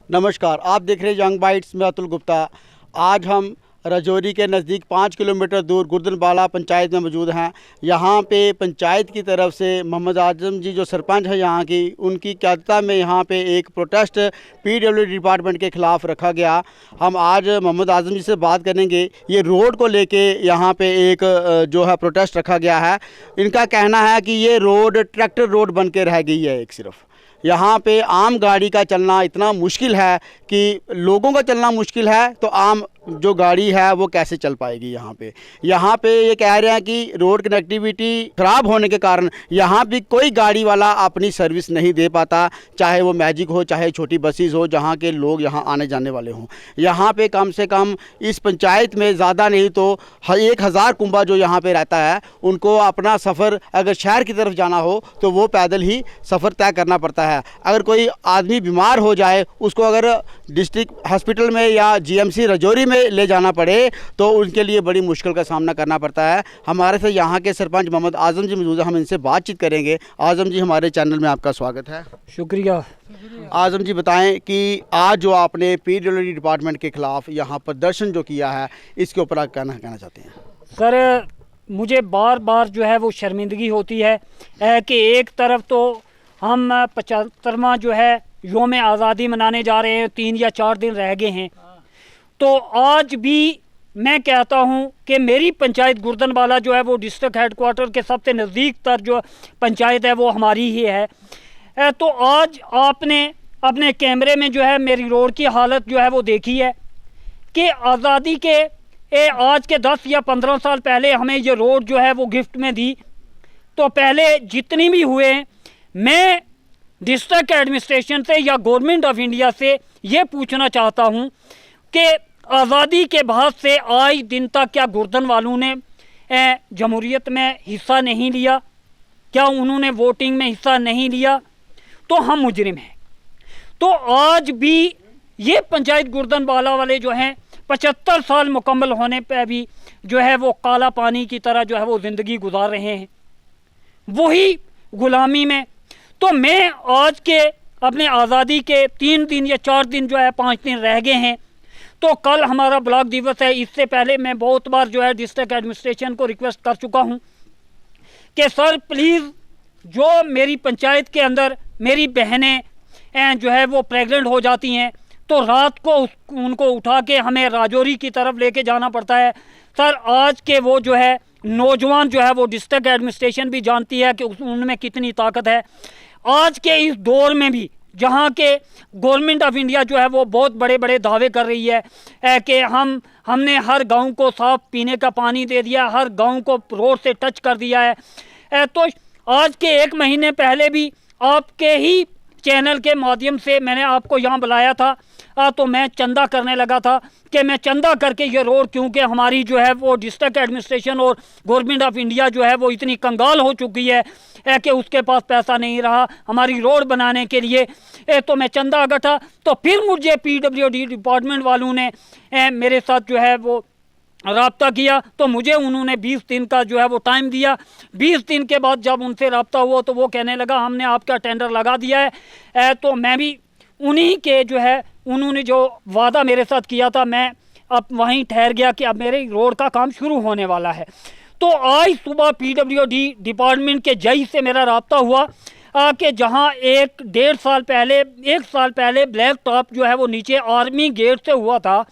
नमस्कार, आप देख रहे हैं यंग बाइट्स में अतुल गुप्ता। आज हम राजौरी के नज़दीक 5 किलोमीटर दूर गुर्दनबाला पंचायत में मौजूद हैं। यहाँ पे पंचायत की तरफ से मोहम्मद आजम जी जो सरपंच है यहाँ की, उनकी क़यादत में यहाँ पे एक प्रोटेस्ट पीडब्ल्यूडी डिपार्टमेंट के ख़िलाफ़ रखा गया। हम आज मोहम्मद आजम जी से बात करेंगे। ये रोड को लेके यहाँ पे एक जो है प्रोटेस्ट रखा गया है। इनका कहना है कि ये रोड ट्रैक्टर रोड बन के रह गई है। एक सिर्फ यहाँ पे आम गाड़ी का चलना इतना मुश्किल है कि लोगों का चलना मुश्किल है, तो आम जो गाड़ी है वो कैसे चल पाएगी। यहाँ पे ये कह रहे हैं कि रोड कनेक्टिविटी ख़राब होने के कारण यहाँ भी कोई गाड़ी वाला अपनी सर्विस नहीं दे पाता, चाहे वो मैजिक हो, चाहे छोटी बसेस हो, जहाँ के लोग यहाँ आने जाने वाले हों। यहाँ पे कम से कम इस पंचायत में ज़्यादा नहीं तो 1000 कुंबा जो यहाँ पे रहता है, उनको अपना सफ़र अगर शहर की तरफ जाना हो तो वो पैदल ही सफ़र तय करना पड़ता है। अगर कोई आदमी बीमार हो जाए, उसको अगर डिस्ट्रिक्ट हॉस्पिटल में या जीएमसी राजौरी में ले जाना पड़े तो उनके लिए बड़ी मुश्किल का सामना करना पड़ता है। हमारे से यहाँ के सरपंच मोहम्मद आजम जी मौजूद है, हम इनसे बातचीत करेंगे। आजम जी, हमारे चैनल में आपका स्वागत है। शुक्रिया। आजम जी, बताएं कि आज जो आपने पीडब्ल्यूडी डिपार्टमेंट के खिलाफ यहाँ प्रदर्शन जो किया है, इसके ऊपर आप कहना चाहते हैं? सर, मुझे बार बार जो है वो शर्मिंदगी होती है कि एक तरफ तो हम 75वां जो है योम आज़ादी मनाने जा रहे हैं, 3 या 4 दिन रह गए हैं, तो आज भी मैं कहता हूं कि मेरी पंचायत गुर्दनबाला जो है वो डिस्ट्रिक्ट हेडक्वार्टर के सबसे नज़दीक तर जो पंचायत है वो हमारी ही है। तो आज आपने अपने कैमरे में जो है मेरी रोड की हालत जो है वो देखी है कि आज़ादी के आज के 10 या 15 साल पहले हमें ये रोड जो है वो गिफ्ट में दी। तो पहले जितनी भी हुए, मैं डिस्ट्रिक्ट एडमिनिस्ट्रेशन से या गवर्नमेंट ऑफ इंडिया से ये पूछना चाहता हूँ कि आज़ादी के बाद से आज दिन तक क्या गुर्दन वालों ने जमहूरियत में हिस्सा नहीं लिया? क्या उन्होंने वोटिंग में हिस्सा नहीं लिया? तो हम मुजरिम हैं। तो आज भी ये पंचायत गुर्दनबाला वाले जो हैं 75 साल मुकम्मल होने पर भी जो है वो काला पानी की तरह जो है वो ज़िंदगी गुजार रहे हैं, वही गुलामी में। तो मैं आज के अपने आज़ादी के 3 दिन या 4 दिन जो है 5 दिन रह गए हैं, तो कल हमारा ब्लॉक दिवस है। इससे पहले मैं बहुत बार जो है डिस्ट्रिक्ट एडमिनिस्ट्रेशन को रिक्वेस्ट कर चुका हूं कि सर प्लीज़, जो मेरी पंचायत के अंदर मेरी बहनें जो है वो प्रेग्नेंट हो जाती हैं तो रात को उनको उठा के हमें राजौरी की तरफ लेके जाना पड़ता है। सर, आज के वो जो है नौजवान जो है वो डिस्ट्रिक्ट एडमिनिस्ट्रेशन भी जानती है कि उनमें कितनी ताकत है। आज के इस दौर में भी जहाँ के गवर्नमेंट ऑफ इंडिया जो है वो बहुत बड़े बड़े दावे कर रही है कि हमने हर गांव को साफ पीने का पानी दे दिया, हर गांव को रोड से टच कर दिया है। तो आज के 1 महीने पहले भी आपके ही चैनल के माध्यम से मैंने आपको यहाँ बुलाया था, तो मैं चंदा करने लगा था कि मैं चंदा करके ये रोड, क्योंकि हमारी जो है वो डिस्ट्रिक्ट एडमिनिस्ट्रेशन और गवर्नमेंट ऑफ इंडिया जो है वो इतनी कंगाल हो चुकी है कि उसके पास पैसा नहीं रहा हमारी रोड बनाने के लिए। तो मैं चंदा इकट्ठा, तो फिर मुझे पीडब्ल्यूडी डिपार्टमेंट वालों ने मेरे साथ जो है वो रब्ता किया, तो मुझे उन्होंने 20 दिन का जो है वो टाइम दिया। 20 दिन के बाद जब उनसे रब्ता हुआ तो वो कहने लगा हमने आपका टेंडर लगा दिया है। तो मैं भी उन्हीं के जो है उन्होंने जो वादा मेरे साथ किया था, मैं अब वहीं ठहर गया कि अब मेरे रोड का काम शुरू होने वाला है। तो आज सुबह पीडब्ल्यूडी डिपार्टमेंट के जज से मेरा रब्ता हुआ कि जहां 1 साल पहले ब्लैक टॉप जो है वो नीचे आर्मी गेट से हुआ था,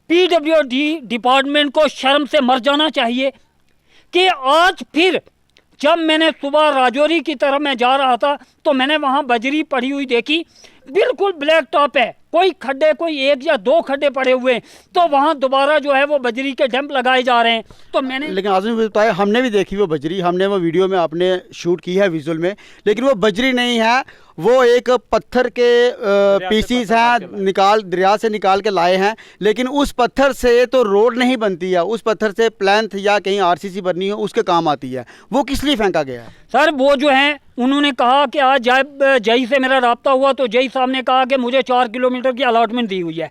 पीडब्ल्यूडी डिपार्टमेंट को शर्म से मर जाना चाहिए कि आज फिर जब मैंने सुबह राजौरी की तरफ मैं जा रहा था तो मैंने वहाँ बजरी पड़ी हुई देखी, बिल्कुल ब्लैक टॉप है, कोई खड्डे, कोई 1 या 2 खड्डे पड़े हुए हैं, तो वहाँ दोबारा जो है वो बजरी के डंप लगाए जा रहे हैं। तो मैंने, लेकिन आजम बताया, हमने भी देखी वो बजरी, हमने वो वीडियो में आपने शूट की है विजुअल में, लेकिन वो बजरी नहीं है, वो एक पत्थर के पीसीस हैं, दरिया से निकाल के लाए हैं। लेकिन उस पत्थर से तो रोड नहीं बनती है, उस पत्थर से प्लेंथ या कहीं आरसीसी बननी हो उसके काम आती है। वो किस लिए फेंका गया है? सर, वो जो है उन्होंने कहा कि आज जई से मेरा रब्ता हुआ तो जई साहब ने कहा कि मुझे 4 किलोमीटर की अलॉटमेंट दी हुई है।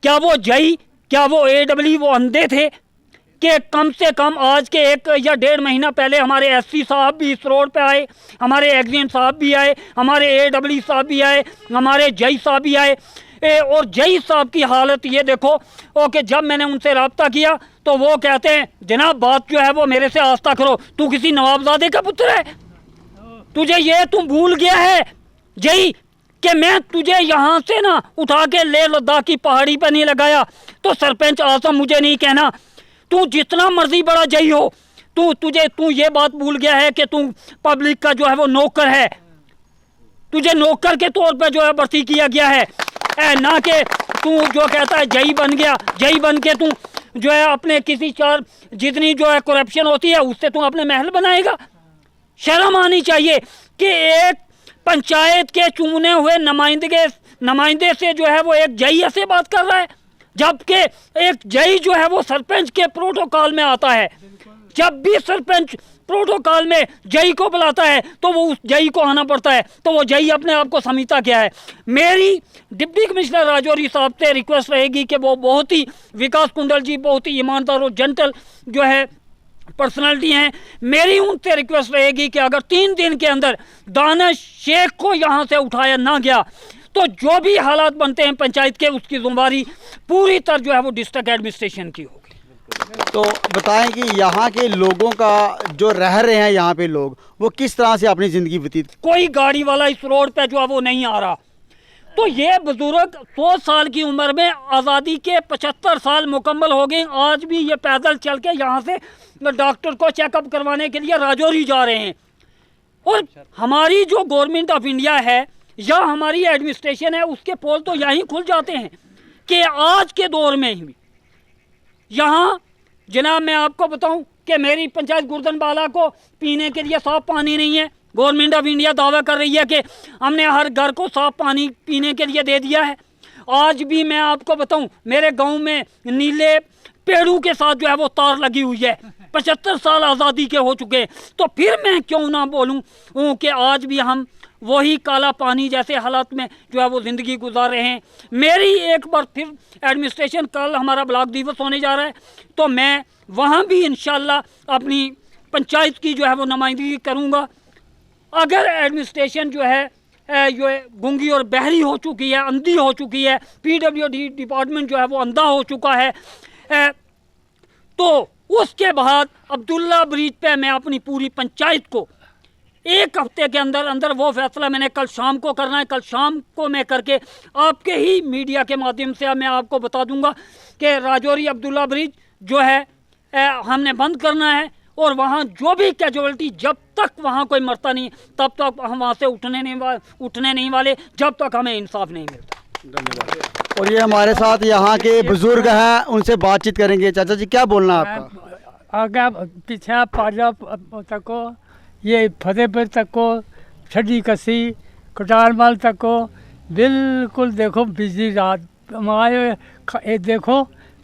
क्या वो जई, क्या वो AW वो अंधे थे कि कम से कम आज के 1 या 1.5 महीना पहले हमारे एससी साहब भी इस रोड पे आए, हमारे एग्जीन साहब भी आए, हमारे AEE साहब भी आए, हमारे जई साहब भी आए। और जई साहब की हालत ये देखो, ओके, जब मैंने उनसे रब्ता किया तो वो कहते हैं जनाब बात जो है वो मेरे से आस्था करो, तू किसी नवाबजादे का पुत्र है, तुझे ये तुम भूल गया है जई कि मैं तुझे यहाँ से ना उठा के ले लद्दाख की पहाड़ी पर नहीं लगाया। तो सरपंच आजम मुझे नहीं कहना, तू जितना मर्जी बड़ा जई हो, तू ये बात भूल गया है कि तू पब्लिक का जो है वो नौकर है, तुझे नौकर के तौर पर जो है भर्ती किया गया है, ना कि तू जो कहता है जई बन गया, जई बन के तू जो है अपने किसी चार जितनी जो है करप्शन होती है उससे तू अपने महल बनाएगा। शर्म आनी चाहिए कि एक पंचायत के चुने हुए नुमाइंदे से जो है वो एक जई ऐसे बात कर रहा है, जबकि एक जई जो है वो सरपंच के प्रोटोकॉल में आता है। जब भी सरपंच प्रोटोकॉल में जई को बुलाता है तो वो उस जई को आना पड़ता है, तो वो जई अपने आप को समझता क्या है। मेरी डिप्टी कमिश्नर राजौरी साहब से रिक्वेस्ट रहेगी कि वो बहुत ही, विकास कुंडल जी बहुत ही ईमानदार और जेंटल जो है पर्सनालिटी हैं, मेरी उनसे रिक्वेस्ट रहेगी कि अगर 3 दिन के अंदर दानिश शेख को यहाँ से उठाया ना गया तो जो भी हालात बनते हैं पंचायत के, उसकी जिम्मेदारी पूरी तरह जो है वो डिस्ट्रिक्ट एडमिनिस्ट्रेशन की होगी। तो बताएं कि यहाँ के लोगों का जो रह रहे हैं यहाँ पे लोग, वो किस तरह से अपनी ज़िंदगी व्यतीत। कोई गाड़ी वाला इस रोड पे जो है वो नहीं आ रहा। तो ये बुजुर्ग 100 साल की उम्र में, आज़ादी के 75 साल मुकम्मल हो गए, आज भी ये पैदल चल के यहाँ से डॉक्टर को चेकअप करवाने के लिए राजौरी जा रहे हैं। और हमारी जो गवर्नमेंट ऑफ इंडिया है या हमारी एडमिनिस्ट्रेशन है, उसके पोल तो यहीं खुल जाते हैं कि आज के दौर में ही यहाँ जनाब मैं आपको बताऊं कि मेरी पंचायत गुर्दनबाला को पीने के लिए साफ पानी नहीं है। गवर्नमेंट ऑफ इंडिया दावा कर रही है कि हमने हर घर को साफ पानी पीने के लिए दे दिया है। आज भी मैं आपको बताऊं मेरे गांव में नीले पेड़ों के साथ जो है वो तार लगी हुई है। 75 साल आज़ादी के हो चुके, तो फिर मैं क्यों ना बोलूं कि आज भी हम वही काला पानी जैसे हालात में जो है वो ज़िंदगी गुजार रहे हैं। मेरी एक बार फिर एडमिनिस्ट्रेशन, कल हमारा ब्लॉक दिवस होने जा रहा है, तो मैं वहाँ भी इंशाल्लाह अपनी पंचायत की जो है वो नुमाइंदगी करूँगा। अगर एडमिनिस्ट्रेशन जो है गूंगी और बहरी हो चुकी है, अंधी हो चुकी है, PWD डिपार्टमेंट जो है वो अंधा हो चुका है, तो उसके बाद अब्दुल्ला ब्रिज पे मैं अपनी पूरी पंचायत को 1 हफ्ते के अंदर अंदर, वो फैसला मैंने कल शाम को करना है, कल शाम को मैं करके आपके ही मीडिया के माध्यम से मैं आपको बता दूंगा कि राजौरी अब्दुल्ला ब्रिज जो है हमने बंद करना है। और वहाँ जो भी कैजुअलिटी, जब तक वहाँ कोई मरता नहीं तब तक हम वहाँ से उठने नहीं वाले, जब तक हमें इंसाफ नहीं मिलता। धन्यवाद। और ये हमारे साथ यहाँ के बुजुर्ग हैं, उनसे बातचीत करेंगे। चाचा जी क्या बोलना है आपका? आगे पीछे पाजा तक को, ये फतेहपुर तक को, छड़ी कसी, कटारमाल तक को, बिल्कुल देखो बिजली रात हमारे देखो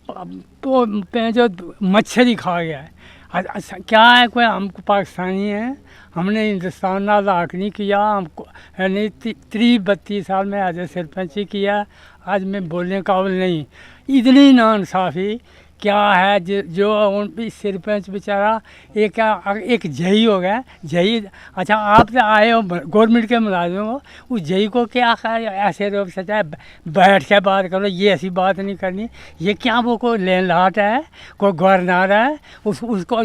तो जो मच्छर ही खा गया है। क्या है, कोई हम पाकिस्तानी हैं, हमने हिंदुस्तान ना लाख नहीं किया, हमको यानी 30-32 साल में आज सरपंची किया, आज मैं बोलने काबिल नहीं। इतनी नाइंसाफ़ी क्या है जो उन सरपंच बेचारा एक जई हो गया, जई। अच्छा आप तो आए हो गवर्नमेंट के मुलाजिम हो, उस जई को क्या ऐसे रोक सकता है, बैठ के बात करो, ये ऐसी बात नहीं करनी। ये क्या वो कोई लैंडलॉर्ड है, कोई गवर्नर है, उसको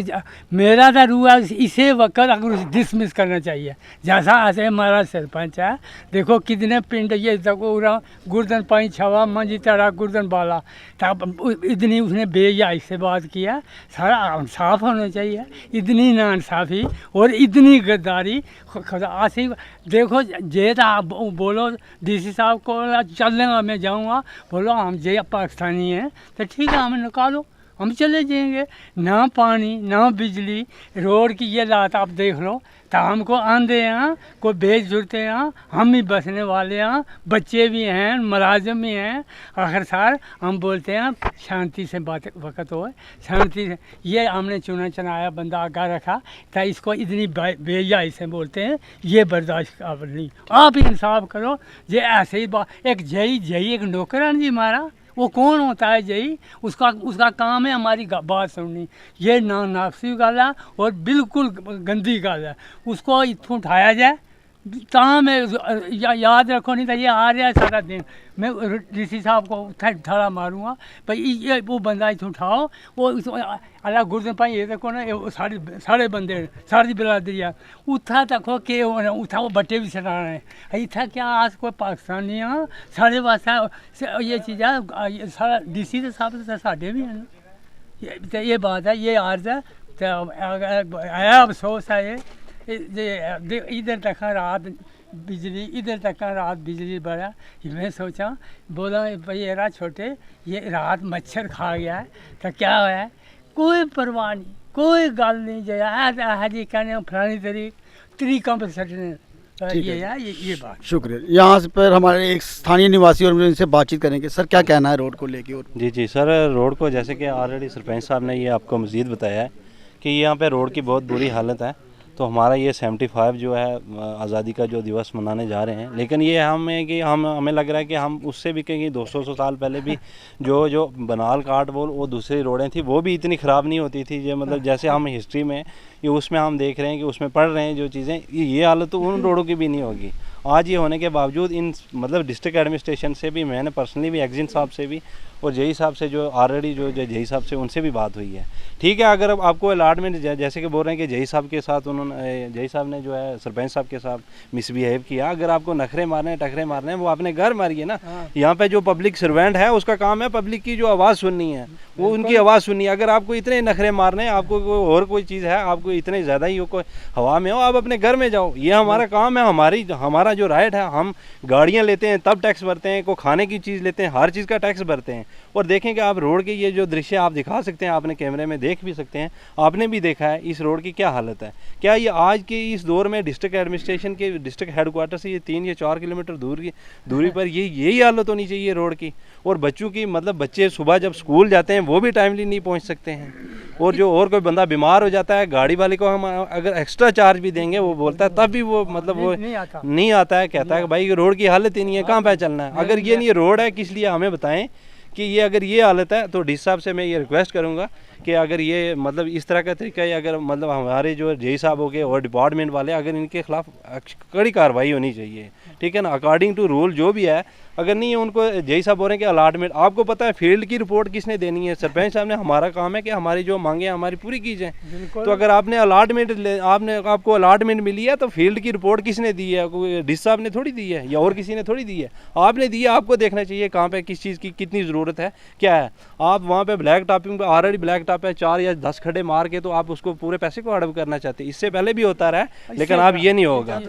मेरा तो रूह है इसे वक्त अगर उसे डिसमिस करना चाहिए। जैसा ऐसे हमारा सरपंच है, देखो कितने पिंड ये गुर्दन पाई छवा मंजी तड़ा गुर्दनबाला, तब इतनी उसने या इससे बात किया, सारा इंसाफ होना चाहिए। इतनी नाइंसाफ़ी और इतनी गद्दारी खुदा से देखो। जे आप बोलो DC साहब को चलने मैं जाऊँगा, बोलो हम जे पाकिस्तानी हैं तो ठीक है हमें निकालो, हम चले जाएंगे। ना पानी ना बिजली, रोड की ये लात आप देख लो, तो हमको आंधे हैं, कोई भेज जुड़ते हैं, हम ही बसने वाले हैं, बच्चे भी हैं, मुलाजिम भी हैं। आखिर सार हम बोलते हैं शांति से बात वक़्त हो, शांति से। ये हमने चुना चुनाया बंदा आगे रखा तो इसको इतनी बेजाई से बोलते हैं, ये बर्दाश्त काबिल नहीं। आप इंसाफ करो, ये ऐसे ही बात। एक जई एक नौकरान जी मारा, वो कौन होता है जई? उसका काम है हमारी बात सुननी। ये नाकसी गल है और बिल्कुल गंदी गल है। उसको इत्थों उठाया जाए ਤਾਂ मैं याद रखो, नहीं तो ये आ रहा है सारा दिन। मैं डीसी साहब को ठाड़ा मारूंगा भाई ये वो बंदा इतना उठाओ। वो अल्लाह गुरदन भाई ये देखो ना, सारे बंदे सारी बिरादरी है उत्था तको के उत्था वो बट्टे भी सड़ा रहे हैं। इतना क्या आज कोई पाकिस्तानी हाँ साढ़े वास्ते ये चीज़ा सारा डीसी के साहब से साढ़े भी हैं। ये बात है, ये अर्ज है। तो आया अफसोस है ये इधर तक रात बिजली, इधर तक रात बिजली बढ़ा। मैं सोचा बोला भाई एरा छोटे ये रात मच्छर खा गया है तो क्या है, कोई परवाह नहीं, कोई गल नहीं जो है जी कहने फलानी तरीका पर सटने ये है ये बात। शुक्रिया। यहाँ से पर हमारे एक स्थानीय निवासी और इनसे बातचीत करेंगे। सर क्या कहना है रोड को लेके? और जी सर, रोड को जैसे कि ऑलरेडी सरपंच साहब ने ये आपको मज़ीद बताया है कि यहाँ पे रोड की बहुत बुरी हालत है। तो हमारा ये 75 जो है आज़ादी का जो दिवस मनाने जा रहे हैं, लेकिन ये हमें लग रहा है कि हम उससे भी कहीं 200 साल पहले भी जो बनाल काट बोल वो दूसरी रोडें थी वो भी इतनी ख़राब नहीं होती थी। जो मतलब जैसे हम हिस्ट्री में ये उसमें हम देख रहे हैं कि उसमें पढ़ रहे हैं जो चीज़ें, ये हालत तो उन रोडों की भी नहीं होगी। आज ये होने के बावजूद इन मतलब डिस्ट्रिक्ट एडमिनिस्ट्रेशन से भी, मैंने पर्सनली भी एग्जिन साहब से भी और जेई साहब से जो ऑलरेडी जो जेई साहब से उनसे भी बात हुई है। ठीक है, अगर आपको अलॉटमेंट जैसे कि बोल रहे हैं कि जेई साहब के साथ उन्होंने जेई साहब ने जो है सरपंच साहब के साथ मिसबिहेव किया, अगर आपको नखरे मारने हैं टकरे मारने हैं वो अपने घर मारिए ना। यहाँ पे जो पब्लिक सर्वेंट है उसका काम है पब्लिक की जो आवाज़ सुननी है वो उनकी आवाज़ सुननी है। अगर आपको इतने नखरे मारने हैं, आपको कोई और कोई चीज़ है, आपको इतने ज़्यादा ही कोई हवा में हो, आप अपने घर में जाओ। ये हमारा काम है, हमारा जो राइट है। हम गाड़ियाँ लेते हैं तब टैक्स भरते हैं, को खाने की चीज़ लेते हैं, हर चीज़ का टैक्स भरते हैं। और देखें कि आप रोड के ये जो दृश्य आप दिखा सकते हैं, आपने कैमरे में देख भी सकते हैं, आपने भी देखा है इस रोड की क्या हालत है। क्या ये आज के इस दौर में डिस्ट्रिक्ट एडमिनिस्ट्रेशन के डिस्ट्रिक्ट हेडक्वार्टर से ये 3 या 4 किलोमीटर दूरी पर यही हालत होनी चाहिए रोड की। और बच्चों की मतलब बच्चे सुबह जब स्कूल जाते हैं वो भी टाइमली नहीं पहुंच सकते हैं। और जो और कोई बंदा बीमार हो जाता है, गाड़ी वाले को हम अगर एक्स्ट्रा चार्ज भी देंगे वो बोलता है तब भी वो मतलब वो नहीं आता है, कहता है कि भाई रोड की हालत ही नहीं है, कहाँ पे चलना है। अगर ये नहीं रोड है किस लिए हमें बताएं कि ये अगर ये हालत है तो डी साहब से मैं ये रिक्वेस्ट करूँगा कि अगर ये मतलब इस तरह का तरीका है, अगर मतलब हमारे जो जेई साहब हो गए और डिपार्टमेंट वाले अगर इनके खिलाफ कड़ी कार्रवाई होनी चाहिए, ठीक है ना, अकॉर्डिंग टू रूल जो भी है। अगर नहीं है उनको जेई साहब बोल रहे हैं कि अलॉटमेंट, आपको पता है फील्ड की रिपोर्ट किसने देनी है? सरपंच साहब ने। हमारा काम है कि हमारी जो मांगे हमारी पूरी की जाए। तो अगर आपने आपको अलॉटमेंट मिली है तो फील्ड की रिपोर्ट किसने दी है? कोई डी साहब ने थोड़ी दी है या और किसी ने थोड़ी दी है, आपने दी है। आपको देखना चाहिए कहाँ पे किस चीज़ की कितनी ज़रूरत है, क्या है। आप वहाँ पे ब्लैक टॉपिंग पे ऑलरेडी ब्लैक टॉप है 4 या 10 खड्डे मार के तो आप उसको पूरे पैसे को हड़प करना चाहते हैं। इससे पहले भी होता रहा है लेकिन अब ये नहीं होगा।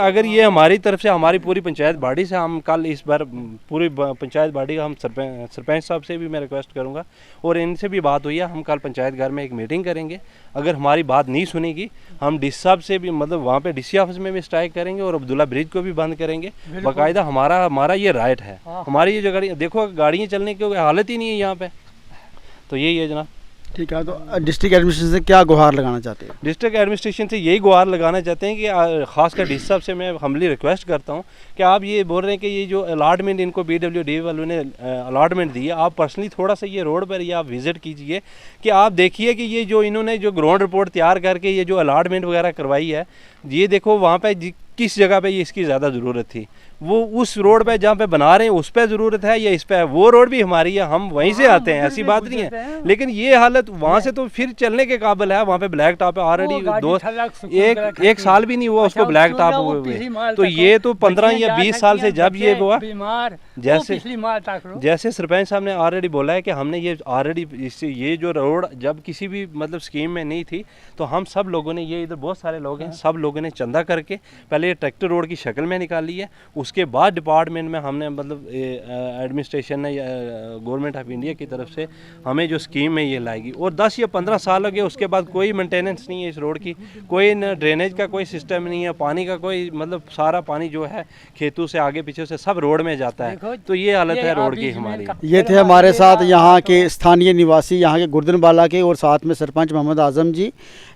अगर ये हमारी तरफ से हमारी पूरी पंचायत बॉडी से हम कल इस बार पूरी पंचायत बॉडी हम सरपंच साहब से भी मैं रिक्वेस्ट करूंगा और इनसे भी बात हुई है, हम कल पंचायत घर में एक मीटिंग करेंगे। अगर हमारी बात नहीं सुनेगी हम डी साहब से भी मतलब वहाँ पे डीसी ऑफिस में भी स्ट्राइक करेंगे और अब्दुल्ला ब्रिज को भी बंद करेंगे। बाकायदा हमारा ये राइट है। हमारी ये जो गाड़ी देखो गाड़ियाँ चलने की हालत ही नहीं है यहाँ पे। तो यही है जनाब। ठीक है, तो डिस्ट्रिक्ट एडमिनिस्ट्रेशन से क्या गुहार लगाना चाहते हैं? डिस्ट्रिक्ट एडमिनिस्ट्रेशन से यही गुहार लगाना चाहते हैं कि खासकर डी साहब से मैं हम्बली रिक्वेस्ट करता हूं कि आप ये बोल रहे हैं कि ये जो अलॉटमेंट इनको PWD वालों ने अलॉटमेंट दी है, आप पर्सनली थोड़ा सा ये रोड पर या आप विज़िट कीजिए कि आप देखिए कि ये जो इन्होंने जो ग्राउंड रिपोर्ट तैयार करके ये जो अलॉटमेंट वगैरह करवाई है, ये देखो वहाँ पर किस जगह पे ये इसकी ज़्यादा ज़रूरत थी। वो उस रोड पे जहाँ पे बना रहे हैं उस पे ज़रूरत है या इस पे है? वो रोड भी हमारी है, हम वहीं से आते हैं, ऐसी बात नहीं है। लेकिन ये हालत वहाँ से तो फिर चलने के काबिल है। वहाँ पे ब्लैक टॉप है ऑलरेडी एक साल भी नहीं हुआ उसको ब्लैक टॉप हुए। तो ये तो 15 या 20 साल से जब ये हुआ, जैसे सरपंच साहब ने ऑलरेडी बोला है कि हमने ये ऑलरेडी ये जो रोड जब किसी भी मतलब स्कीम में नहीं थी तो हम सब लोगों ने ये इधर बहुत सारे लोग हैं, सब लोगों ने चंदा करके पहले ये ट्रैक्टर रोड की शक्ल में निकाली है। उसके बाद डिपार्टमेंट में हमने मतलब एडमिनिस्ट्रेशन ने गवर्नमेंट ऑफ इंडिया की तरफ से हमें जो स्कीम में ये लाएगी। और 10 या 15 साल हो गए उसके बाद कोई मेंटेनेंस नहीं है इस रोड की, कोई न ड्रेनेज का कोई सिस्टम नहीं है, पानी का कोई मतलब सारा पानी जो है खेतों से आगे पीछे से सब रोड में जाता है। तो ये हालत है रोड की हमारी। ये थे हमारे साथ यहाँ के स्थानीय निवासी, यहाँ के गुर्दनबाला के और साथ में सरपंच मोहम्मद आजम जी,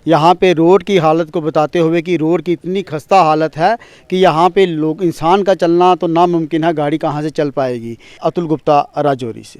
यहाँ पे रोड की हालत को बताते हुए कि रोड की इतनी खस्ता हालत है कि यहाँ पे लोग इंसान का चलना तो नामुमकिन है, गाड़ी कहाँ से चल पाएगी। अतुल गुप्ता, राजौरी से।